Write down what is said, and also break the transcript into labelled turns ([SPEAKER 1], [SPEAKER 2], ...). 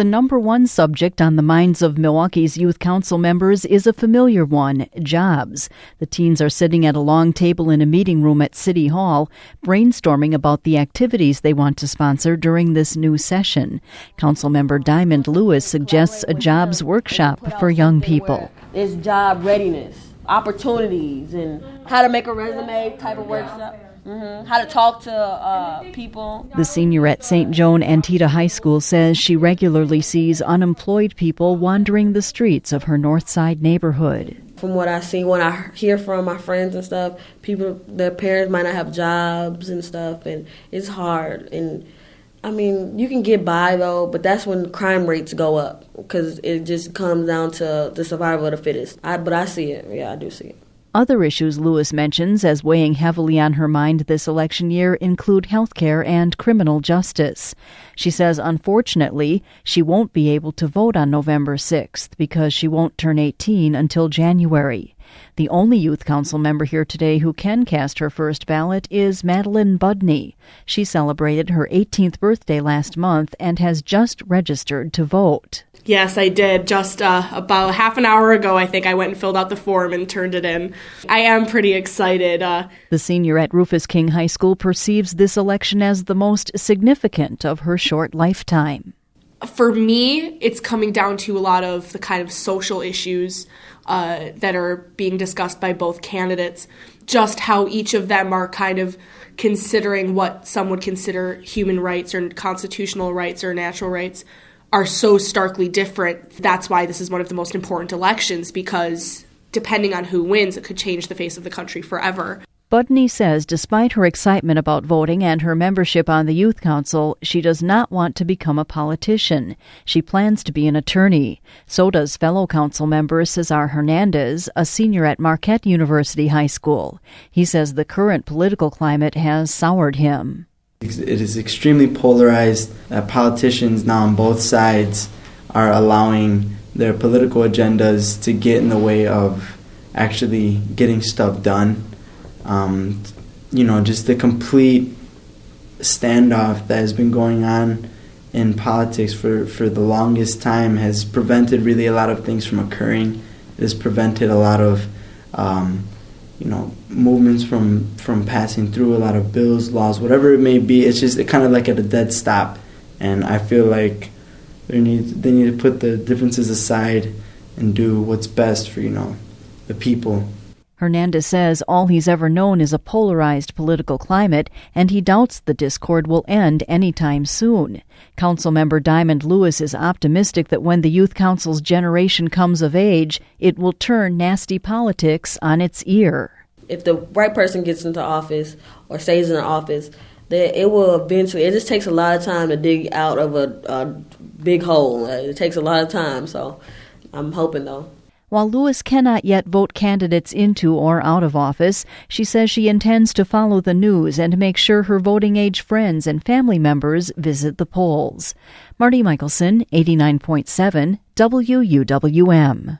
[SPEAKER 1] The number one subject on the minds of Milwaukee's youth council members is a familiar one, jobs. The teens are sitting at a long table in a meeting room at City Hall, brainstorming about the activities they want to sponsor during this new session. Councilmember Dyamond suggests a jobs workshop for young people.
[SPEAKER 2] It's job readiness, opportunities, and how to make a resume type of workshop. How to talk to people.
[SPEAKER 1] The senior at St. Joan Antietam High School says she regularly sees unemployed people wandering the streets of her North Side neighborhood.
[SPEAKER 2] From what I see, when I hear from my friends and stuff, people, their parents might not have jobs and stuff, and it's hard. And I mean, you can get by though, but that's when crime rates go up because it just comes down to the survival of the fittest. But I see it. Yeah, I do see it.
[SPEAKER 1] Other issues Lewis mentions as weighing heavily on her mind this election year include health care and criminal justice. She says, unfortunately, she won't be able to vote on November 6th because she won't turn 18 until January. The only youth council member here today who can cast her first ballot is Budny. She celebrated her 18th birthday last month and has just registered to vote.
[SPEAKER 3] Yes, I did. Just about half an hour ago, I think I went and filled out the form and turned it in. I am pretty excited.
[SPEAKER 1] The senior at Rufus King High School perceives this election as the most significant of her short lifetime.
[SPEAKER 3] For me, it's coming down to a lot of the kind of social issues that are being discussed by both candidates, just how each of them are kind of considering what some would consider human rights or constitutional rights or natural rights are so starkly different. That's why this is one of the most important elections, because depending on who wins, it could change the face of the country forever.
[SPEAKER 1] Budny says despite her excitement about voting and her membership on the Youth Council, she does not want to become a politician. She plans to be an attorney. So does fellow council member Cesar Hernandez, a senior at Marquette University High School. He says the current political climate has soured him.
[SPEAKER 4] It is extremely polarized. Politicians now on both sides are allowing their political agendas to get in the way of actually getting stuff done. Just the complete standoff that has been going on in politics for the longest time has prevented really a lot of things from occurring. It has prevented a lot of movements from passing through, a lot of bills, laws, whatever it may be. It's just kind of like at a dead stop. And I feel like they need to put the differences aside and do what's best for, the people.
[SPEAKER 1] Hernandez says all he's ever known is a polarized political climate, and he doubts the discord will end anytime soon. Councilmember Dyamond is optimistic that when the Youth Council's generation comes of age, it will turn nasty politics on its ear.
[SPEAKER 2] If the right person gets into office or stays in the office, then it will eventually, it just takes a lot of time to dig out of a big hole. It takes a lot of time, so I'm hoping though.
[SPEAKER 1] While Lewis cannot yet vote candidates into or out of office, she says she intends to follow the news and make sure her voting-age friends and family members visit the polls. Maddie, 89.7 WUWM.